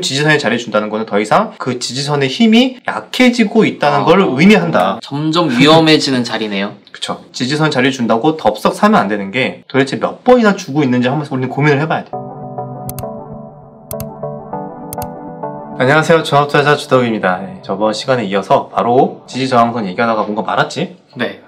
지지선에 자리 준다는 거는 더 이상 그 지지선의 힘이 약해지고 있다는 걸 의미한다. 점점 위험해지는 자리네요. 그쵸. 지지선 자리 준다고 덥석 사면 안 되는 게 도대체 몇 번이나 주고 있는지 한번 우리는 고민을 해봐야 돼. 안녕하세요. 종합투자자 주덕입니다. 저번 시간에 이어서 바로 지지저항선 얘기하다가 뭔가 말았지? 네.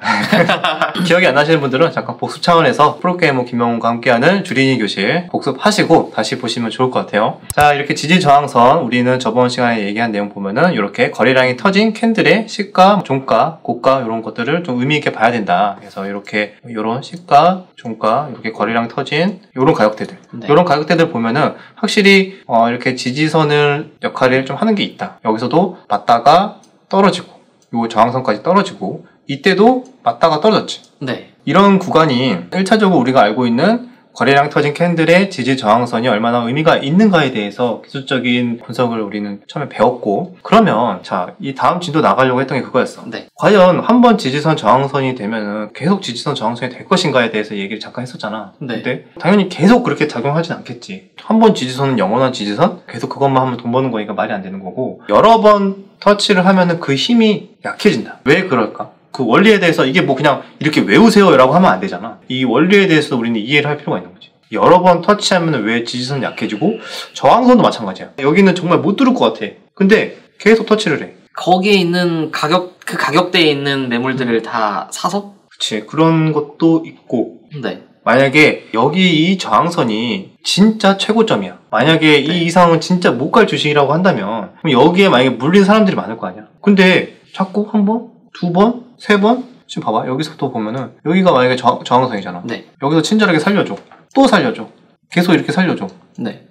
기억이 안 나시는 분들은 잠깐 복습 차원에서 프로게이머 김영훈과 함께하는 주린이 교실 복습하시고 다시 보시면 좋을 것 같아요. 자, 이렇게 지지저항선 우리는 저번 시간에 얘기한 내용 보면은 이렇게 거래량이 터진 캔들의 시가, 종가, 고가 이런 것들을 좀 의미 있게 봐야 된다. 그래서 이렇게 이런 시가, 종가, 이렇게 거래량 터진 이런 가격대들, 네. 이런 가격대들 보면은 확실히 이렇게 지지선을 역할을 좀 하는 게 있다. 여기서도 맞다가 떨어지고, 요 저항선까지 떨어지고. 이때도 맞다가 떨어졌지. 네. 이런 구간이 1차적으로 우리가 알고 있는 거래량 터진 캔들의 지지 저항선이 얼마나 의미가 있는가에 대해서 기술적인 분석을 우리는 처음에 배웠고, 그러면 자, 이 다음 진도 나가려고 했던 게 그거였어. 네. 과연 한번 지지선 저항선이 되면은 계속 지지선 저항선이 될 것인가에 대해서 얘기를 잠깐 했었잖아. 네. 근데 당연히 계속 그렇게 작용하진 않겠지. 한 번 지지선은 영원한 지지선? 계속 그것만 하면 돈 버는 거니까 말이 안 되는 거고, 여러 번 터치를 하면은 그 힘이 약해진다. 왜 그럴까? 그 원리에 대해서 이게 뭐 그냥 이렇게 외우세요 라고 하면 안 되잖아. 이 원리에 대해서 우리는 이해를 할 필요가 있는 거지. 여러 번 터치하면 왜 지지선이 약해지고, 저항선도 마찬가지야. 여기는 정말 못 뚫을 것 같아. 근데 계속 터치를 해. 거기에 있는 그 가격대에 있는 매물들을 다 사서? 그치. 그런 것도 있고. 네. 만약에 여기 이 저항선이 진짜 최고점이야. 만약에 이 이상은 진짜 못 갈 주식이라고 한다면, 그럼 여기에 만약에 물린 사람들이 많을 거 아니야. 근데 자꾸 한 번, 두 번, 세 번? 지금 봐봐. 여기서부터 보면은 여기가 만약에 저항선이잖아. 네. 여기서 친절하게 살려줘. 또 살려줘. 계속 이렇게 살려줘. 네.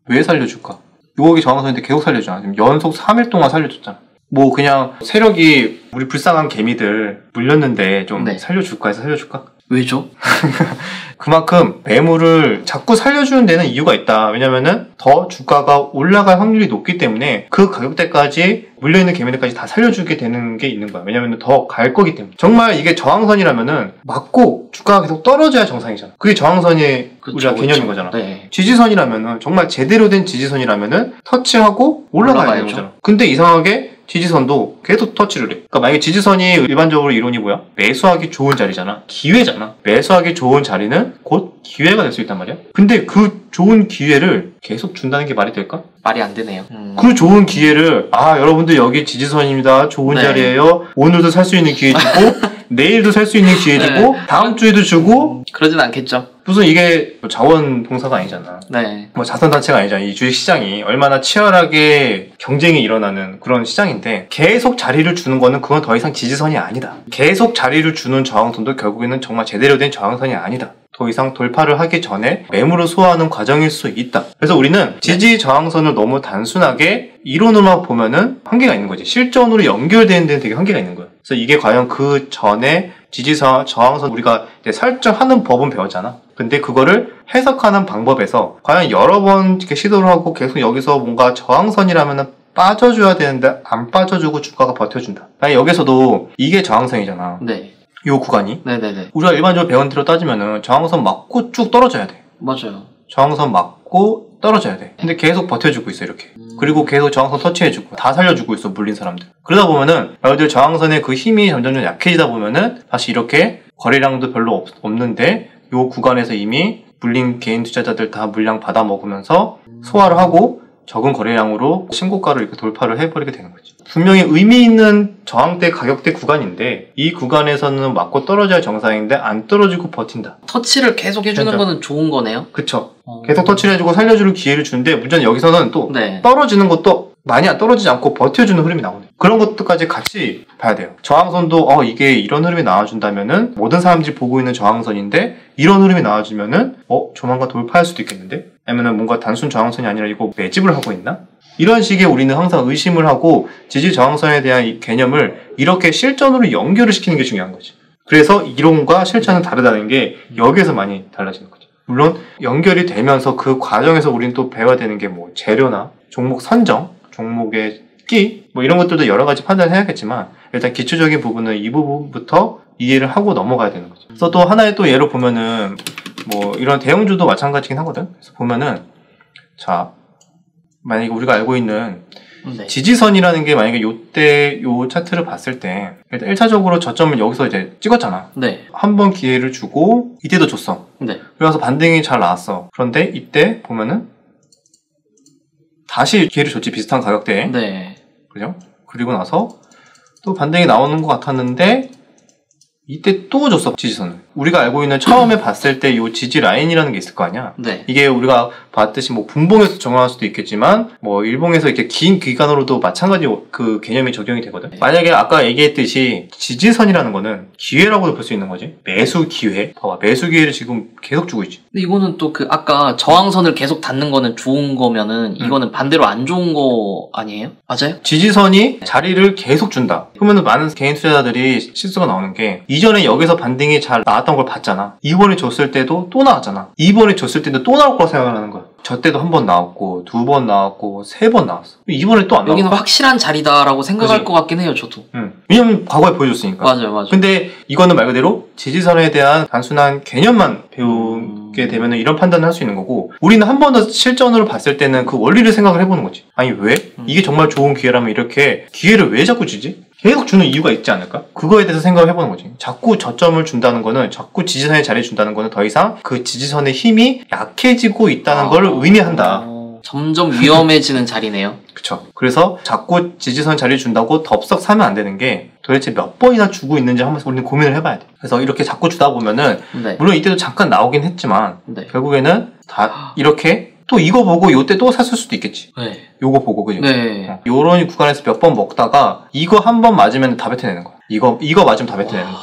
왜 살려줄까? 여기 저항선인데 계속 살려주잖아. 지금 연속 3일 동안 살려줬잖아. 뭐 그냥 세력이 우리 불쌍한 개미들 물렸는데 좀 네. 살려줄까 해서 살려줄까? 왜죠? 그만큼 매물을 자꾸 살려주는 데는 이유가 있다. 왜냐면은 더 주가가 올라갈 확률이 높기 때문에 그 가격대까지 물려있는 개미들까지 다 살려주게 되는 게 있는 거야. 왜냐면은 더 갈 거기 때문에. 정말 이게 저항선이라면은 맞고 주가가 계속 떨어져야 정상이잖아. 그게 저항선의 우리가 개념인 거잖아. 네. 지지선이라면은 정말 제대로 된 지지선이라면은 터치하고 올라가야 되는 거잖아. 근데 이상하게 지지선도 계속 터치를 해. 그러니까 만약에 지지선이 일반적으로 이론이 뭐야? 매수하기 좋은 자리잖아. 기회잖아. 매수하기 좋은 자리는 곧 기회가 될 수 있단 말이야. 근데 그 좋은 기회를 계속 준다는 게 말이 될까? 말이 안 되네요. 그 좋은 기회를 여러분들 여기 지지선입니다. 좋은 네. 자리예요. 오늘도 살 수 있는 기회 주고 내일도 살 수 있는 기회 주고 네. 다음 주에도 주고. 그러진 않겠죠. 무슨 이게 자원봉사가 아니잖아. 네. 뭐 자선단체가 아니잖아. 이 주식시장이 얼마나 치열하게 경쟁이 일어나는 그런 시장인데, 계속 자리를 주는 거는 그건 더 이상 지지선이 아니다. 계속 자리를 주는 저항선도 결국에는 정말 제대로 된 저항선이 아니다. 더 이상 돌파를 하기 전에 매물을 소화하는 과정일 수 있다. 그래서 우리는 지지 저항선을 너무 단순하게 이론으로만 보면은 한계가 있는 거지. 실전으로 연결되는 데는 되게 한계가 있는 거야. 그래서 이게 과연 그 전에 지지선, 저항선 우리가 이제 설정하는 법은 배웠잖아. 근데 그거를 해석하는 방법에서 과연 여러 번 이렇게 시도를 하고 계속 여기서 뭔가 저항선이라면은 빠져줘야 되는데 안 빠져주고 주가가 버텨준다. 아니 여기서도 이게 저항선이잖아. 네. 요 구간이. 네네네. 우리가 일반적으로 배운 대로 따지면은 저항선 맞고 쭉 떨어져야 돼. 맞아요. 저항선 맞고 떨어져야 돼. 근데 계속 버텨주고 있어 이렇게. 그리고 계속 저항선 터치해주고 다 살려주고 있어 물린 사람들. 그러다 보면은 여러분들 저항선의 그 힘이 점점 약해지다 보면은 다시 이렇게 거래량도 별로 없는데 요 구간에서 이미 물린 개인 투자자들 다 물량 받아 먹으면서 소화를 하고 적은 거래량으로 신고가를 이렇게 돌파를 해버리게 되는 거지. 분명히 의미 있는 저항대 가격대 구간인데 이 구간에서는 맞고 떨어져야 정상인데 안 떨어지고 버틴다. 터치를 계속 해주는 진짜. 거는 좋은 거네요. 그쵸. 계속 터치를 해주고 살려주는 기회를 주는데 문제는 여기서는 또 네. 떨어지는 것도 많이 안 떨어지지 않고 버텨주는 흐름이 나오네. 그런 것들까지 같이 봐야 돼요. 저항선도 이게 이런 흐름이 나와준다면은 모든 사람들이 보고 있는 저항선인데 이런 흐름이 나와주면은 조만간 돌파할 수도 있겠는데? 아니면은 뭔가 단순 저항선이 아니라 이거 매집을 하고 있나? 이런 식의 우리는 항상 의심을 하고 지지 저항선에 대한 이 개념을 이렇게 실전으로 연결을 시키는 게 중요한 거지. 그래서 이론과 실전은 다르다는 게 여기에서 많이 달라지는 거죠. 물론 연결이 되면서 그 과정에서 우리는 또 배워야 되는 게 뭐 재료나 종목 선정, 종목의 끼, 뭐 이런 것들도 여러 가지 판단을 해야겠지만 일단 기초적인 부분은 이 부분부터 이해를 하고 넘어가야 되는 거죠. 그래서 또 하나의 또 예로 보면은 뭐 이런 대형주도 마찬가지긴 하거든. 그래서 보면은 자 만약에 우리가 알고 있는 네. 지지선이라는 게 만약에 요때 요 차트를 봤을 때 일단 1차적으로 저점을 여기서 이제 찍었잖아. 네. 한 번 기회를 주고 이때도 줬어. 네. 그래서 반등이 잘 나왔어. 그런데 이때 보면은 다시 기회를 줬지, 비슷한 가격대에. 네. 그죠? 그리고 나서 또 반등이 나오는 것 같았는데 이때 또 줬어, 지지선을. 우리가 알고 있는 처음에 봤을 때 요 지지 라인이라는 게 있을 거 아니야? 네. 이게 우리가 봤듯이 뭐 분봉에서 정할 수도 있겠지만 뭐 일봉에서 이렇게 긴 기간으로도 마찬가지 그 개념이 적용이 되거든. 만약에 아까 얘기했듯이 지지선이라는 거는 기회라고도 볼 수 있는 거지. 매수 기회. 봐봐, 매수 기회를 지금 계속 주고 있지. 근데 이거는 또 그 아까 저항선을 계속 닿는 거는 좋은 거면은 이거는 반대로 안 좋은 거 아니에요? 맞아요? 지지선이 자리를 계속 준다. 그러면 많은 개인 투자자들이 실수가 나오는 게 이전에 여기서 반등이 잘 나왔던 걸 봤잖아. 이번에 줬을 때도 또 나왔잖아. 이번에 줬을 때도 또 나올 거라 생각을 하는 거야. 저 때도 한 번 나왔고, 2번 나왔고, 3번 나왔어. 이번에 또 안 나왔어. 여기는 확실한 자리다라고 생각할 그치? 것 같긴 해요, 저도. 왜냐면 과거에 보여줬으니까. 맞아요. 근데 이거는 말 그대로 지지선에 대한 단순한 개념만 배우게 되면 이런 판단을 할 수 있는 거고, 우리는 한 번 더 실전으로 봤을 때는 그 원리를 생각을 해보는 거지. 아니 왜? 이게 정말 좋은 기회라면 이렇게 기회를 왜 자꾸 주지? 계속 주는 이유가 있지 않을까? 그거에 대해서 생각을 해보는 거지. 자꾸 저점을 준다는 거는, 자꾸 지지선에 자리 준다는 거는 더 이상 그 지지선의 힘이 약해지고 있다는 걸 의미한다. 점점 위험해지는 자리네요. 그쵸. 그래서 자꾸 지지선 자리 준다고 덥석 사면 안 되는 게 도대체 몇 번이나 주고 있는지 한번 우리는 고민을 해봐야 돼. 그래서 이렇게 자꾸 주다 보면은 네. 물론 이때도 잠깐 나오긴 했지만 네. 결국에는 다 이렇게 또 이거 보고 요때 또 샀을 수도 있겠지. 네. 요거 보고, 그죠? 네. 요런 구간에서 몇 번 먹다가 이거 한 번 맞으면 다 뱉어내는 거야. 이거 맞으면 다 뱉어내는 거야.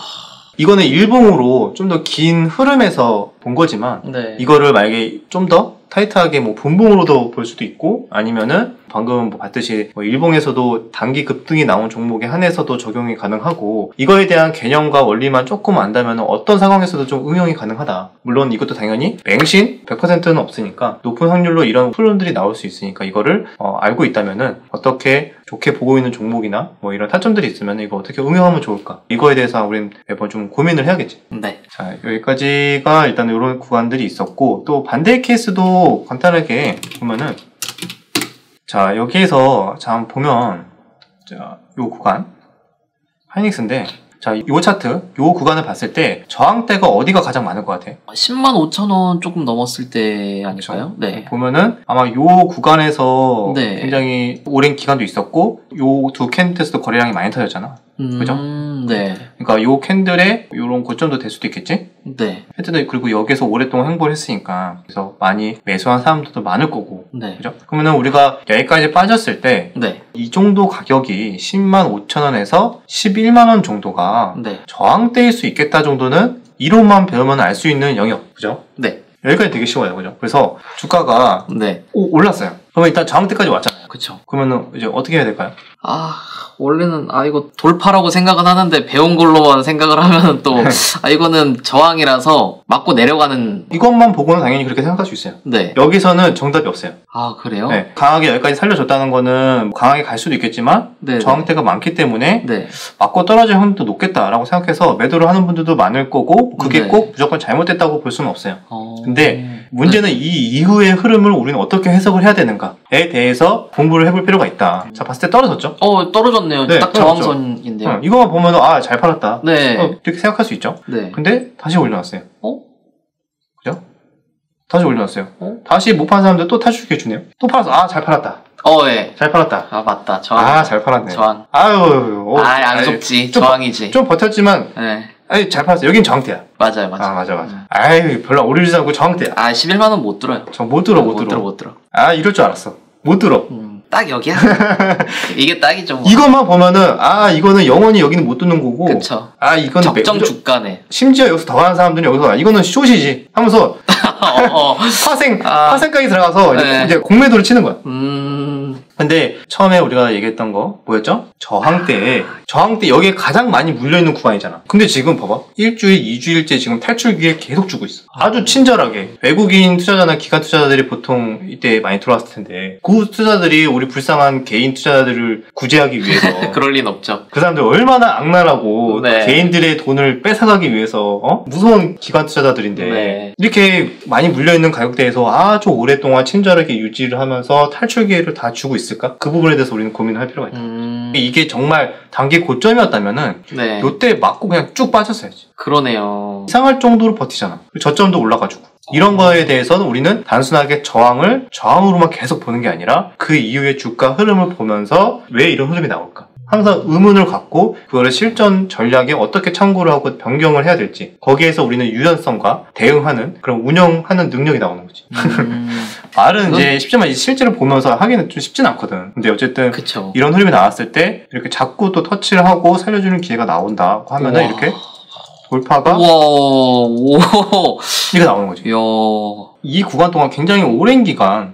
이거는 일봉으로 좀 더 긴 흐름에서 본 거지만 네. 이거를 만약에 좀 더 타이트하게 뭐 분봉으로도 볼 수도 있고, 아니면은 방금 뭐 봤듯이 뭐 일봉에서도 단기 급등이 나온 종목에 한해서도 적용이 가능하고, 이거에 대한 개념과 원리만 조금 안다면 어떤 상황에서도 좀 응용이 가능하다. 물론 이것도 당연히 맹신 100%는 없으니까 높은 확률로 이런 흐름들이 나올 수 있으니까 이거를 알고 있다면은 어떻게 좋게 보고 있는 종목이나 뭐 이런 타점들이 있으면 이거 어떻게 응용하면 좋을까, 이거에 대해서 우린 매번 좀 고민을 해야겠지. 네. 자, 여기까지가 일단 이런 구간들이 있었고, 또 반대 케이스도 간단하게 보면은, 자, 여기에서 자 한번 보면, 자, 요 구간 하이닉스인데, 자, 요 차트, 요 구간을 봤을 때 저항대가 어디가 가장 많을 것 같아? 105,000원 조금 넘었을 때 아닐까요? 그렇죠? 네. 보면은 아마 요 구간에서 네. 굉장히 오랜 기간도 있었고, 요 두 캔들에서도 거래량이 많이 터졌잖아. 그죠? 네. 그러니까 요 캔들의 요런 고점도 될 수도 있겠지? 네. 하여튼 그리고 여기서 오랫동안 행보를 했으니까 그래서 많이 매수한 사람들도 많을 거고, 네. 그죠? 그러면은 우리가 여기까지 빠졌을 때 이 네. 정도 가격이 105,000원에서 11만원 정도가 네. 저항대일 수 있겠다 정도는 이론만 배우면 알 수 있는 영역, 그죠? 네. 여기까지 되게 쉬워요, 그죠? 그래서 주가가 네. 올랐어요. 그러면 일단 저항대까지 왔잖아요. 그쵸. 그러면은 이제 어떻게 해야 될까요? 원래는 이거 돌파라고 생각은 하는데 배운 걸로만 생각을 하면 또 이거는 저항이라서 맞고 내려가는. 이것만 보고는 당연히 그렇게 생각할 수 있어요. 네. 여기서는 정답이 없어요. 그래요? 네, 강하게 여기까지 살려줬다는 거는 강하게 갈 수도 있겠지만 네. 저항대가 많기 때문에 네. 맞고 떨어질 확률도 높겠다라고 생각해서 매도를 하는 분들도 많을 거고, 그게 네. 꼭 무조건 잘못됐다고 볼 수는 없어요. 근데 문제는 네. 이 이후의 흐름을 우리는 어떻게 해석을 해야 되는가에 대해서 공부를 해볼 필요가 있다. 자, 봤을 때 떨어졌죠? 떨어졌네요. 네, 딱 떨어졌죠. 저항선인데요. 이거만 보면 잘 팔았다. 네. 이렇게 생각할 수 있죠? 네. 근데 다시 올려놨어요. 그죠? 다시 올려놨어요. 어? 다시 못 판 사람들 또 탈출기회 주네요. 또 팔았어. 잘 팔았다. 예. 잘 팔았다. 맞다. 저항. 잘 팔았네. 저항. 아유. 안 속지. 저항이지. 좀 버텼지만, 네. 잘 팔았어. 여긴 저항대야. 맞아요. 맞아. 별로 오르지도 않고 저항대야. 11만원 못 들어요. 못 들어. 못 들어. 이럴 줄 알았어. 못 들어. 딱 여기야. 이게 딱이죠. 뭐. 이것만 보면은, 이거는 영원히 여기는 못 듣는 거고. 그쵸. 이건 적정 주가네. 심지어 여기서 더 가는 사람들은 여기서, 이거는 숏이지 하면서, 파생까지 들어가서 네. 이제 공매도를 치는 거야. 근데 처음에 우리가 얘기했던 거 뭐였죠? 저항 때 여기에 가장 많이 물려있는 구간이잖아. 근데 지금 봐봐. 일주일, 2주일째 지금 탈출 기회 계속 주고 있어. 아주 친절하게. 외국인 투자자나 기관 투자자들이 보통 이때 많이 들어왔을 텐데 그 투자자들이 우리 불쌍한 개인 투자자들을 구제하기 위해서 그럴 리는 없죠. 그 사람들 얼마나 악랄하고 네. 개인들의 돈을 뺏어가기 위해서 무서운 기관 투자자들인데 네. 이렇게 많이 물려있는 가격대에서 아주 오랫동안 친절하게 유지를 하면서 탈출 기회를 다 주고 있을까? 그 부분에 대해서 우리는 고민을 할 필요가 있다. 이게 정말 단기 고점이었다면은 네. 요때 맞고 그냥 쭉 빠졌어야지. 그러네요. 이상할 정도로 버티잖아. 저점도 올라가지고. 이런 거에 대해서는 우리는 단순하게 저항으로만 계속 보는 게 아니라 그 이후의 주가 흐름을 보면서 왜 이런 흐름이 나올까? 항상 의문을 갖고 그거를 실전 전략에 어떻게 참고를 하고 변경을 해야 될지 거기에서 우리는 유연성과 대응하는 그런 운영하는 능력이 나오는 거지. 말은 이제 쉽지만 실제로 보면서 하기는 좀 쉽진 않거든. 근데 어쨌든 그쵸. 이런 흐름이 나왔을 때 이렇게 자꾸 또 터치를 하고 살려주는 기회가 나온다고 하면은 우와. 이렇게 돌파가 우와. 이게 나오는 거지. 이야. 이 구간 동안 굉장히 오랜 기간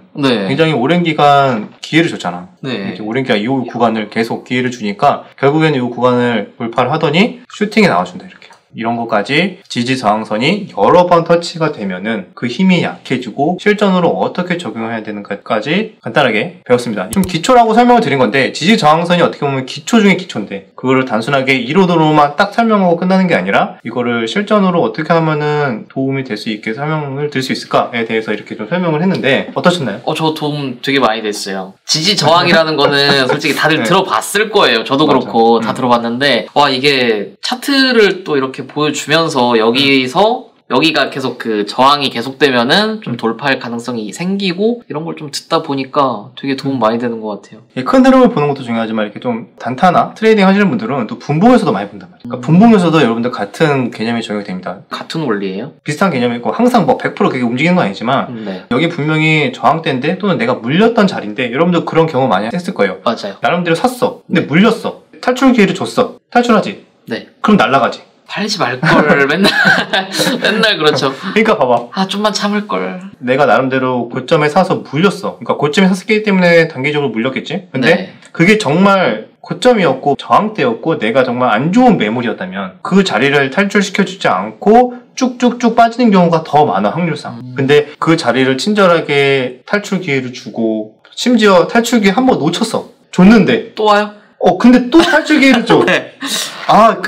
기회를 줬잖아. 네. 이렇게 오랜 기간 이 구간을 계속 기회를 주니까 결국에는 이 구간을 돌파를 하더니 슈팅이 나와준다 이렇게. 이런 것까지 지지 저항선이 여러 번 터치가 되면은 그 힘이 약해지고 실전으로 어떻게 적용해야 되는가까지 간단하게 배웠습니다. 좀 기초라고 설명을 드린 건데 지지 저항선이 어떻게 보면 기초 중에 기초인데 그거를 단순하게 이론으로만 딱 설명하고 끝나는 게 아니라 이거를 실전으로 어떻게 하면은 도움이 될 수 있게 설명을 드릴 수 있을까에 대해서 이렇게 좀 설명을 했는데 어떠셨나요? 저 도움 되게 많이 됐어요. 지지 저항이라는 거는 솔직히 다들 네. 들어봤을 거예요. 저도 맞아. 그렇고 다 들어봤는데 와 이게 차트를 또 이렇게 보여주면서 여기가 계속 그 저항이 계속되면은 좀 돌파할 가능성이 생기고 이런 걸 좀 듣다 보니까 되게 도움 많이 되는 것 같아요. 큰 흐름을 보는 것도 중요하지만 이렇게 좀 단타나 트레이딩 하시는 분들은 또 분봉에서도 많이 본단 말이에요. 그러니까 분봉에서도 여러분들 같은 개념이 적용이 됩니다. 같은 원리예요? 비슷한 개념이고 항상 뭐 100% 그게 움직이는 건 아니지만 네. 여기 분명히 저항대인데 또는 내가 물렸던 자리인데 여러분들 그런 경험 많이 했을 거예요. 맞아요. 나름대로 샀어. 근데 물렸어. 탈출 기회를 줬어. 탈출하지. 네. 그럼 날아가지. 팔지 말걸 맨날 그렇죠. 그러니까 봐봐. 좀만 참을걸. 내가 나름대로 고점에 사서 물렸어. 그러니까 고점에 샀기 때문에 단기적으로 물렸겠지. 근데 네. 그게 정말 고점이었고 저항대였고 내가 정말 안 좋은 매물이었다면 그 자리를 탈출시켜주지 않고 쭉쭉쭉 빠지는 경우가 더 많아 확률상. 근데 그 자리를 친절하게 탈출 기회를 주고 심지어 탈출 기회 한 번 놓쳤어. 줬는데 또 와요? 근데 또 탈출 기회를 줘. 네.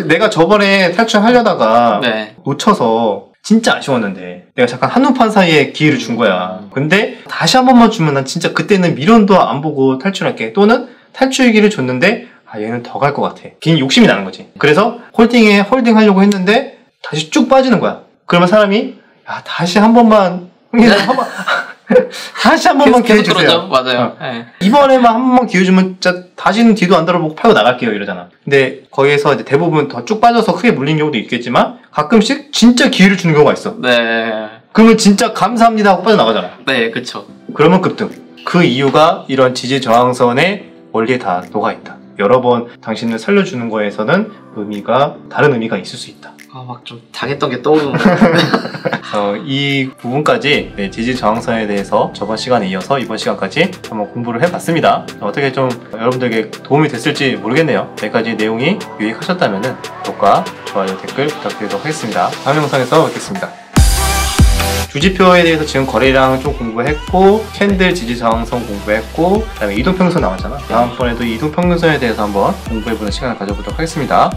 내가 저번에 탈출하려다가 네. 놓쳐서 진짜 아쉬웠는데 내가 잠깐 한눈판 사이에 기회를 준 거야. 근데 다시 한 번만 주면 난 진짜 그때는 미련도 안 보고 탈출할게. 또는 탈출 기회를 줬는데 얘는 더 갈 것 같아. 괜히 욕심이 나는 거지. 그래서 홀딩 하려고 했는데 다시 쭉 빠지는 거야. 그러면 사람이 다시 한 번만 다시 한 번만 기회 주세요. 맞아요. 네. 이번에만 한 번만 기회 주면 진짜 다시는 뒤도 안 돌아보고 팔고 나갈게요 이러잖아. 근데 거기에서 이제 대부분 더 쭉 빠져서 크게 물린 경우도 있겠지만 가끔씩 진짜 기회를 주는 경우가 있어. 네. 그러면 진짜 감사합니다 하고 빠져나가잖아. 네, 그쵸. 그러면 급등. 그 이유가 이런 지지 저항선의 원리에 다 녹아있다. 여러 번 당신을 살려주는 거에서는 다른 의미가 있을 수 있다. 막 좀 당했던 게 떠오르는 이 부분까지 지지 저항선에 대해서 저번 시간에 이어서 이번 시간까지 한번 공부를 해봤습니다. 어떻게 좀 여러분들에게 도움이 됐을지 모르겠네요. 여기까지 내용이 유익하셨다면 구독과 좋아요, 댓글 부탁드리도록 하겠습니다. 다음 영상에서 뵙겠습니다. 주지표에 대해서 지금 거래량 좀 공부했고 캔들 지지 저항선 공부했고 그 다음에 이동평균선 나왔잖아. 다음번에도 이동평균선에 대해서 한번 공부해보는 시간을 가져보도록 하겠습니다.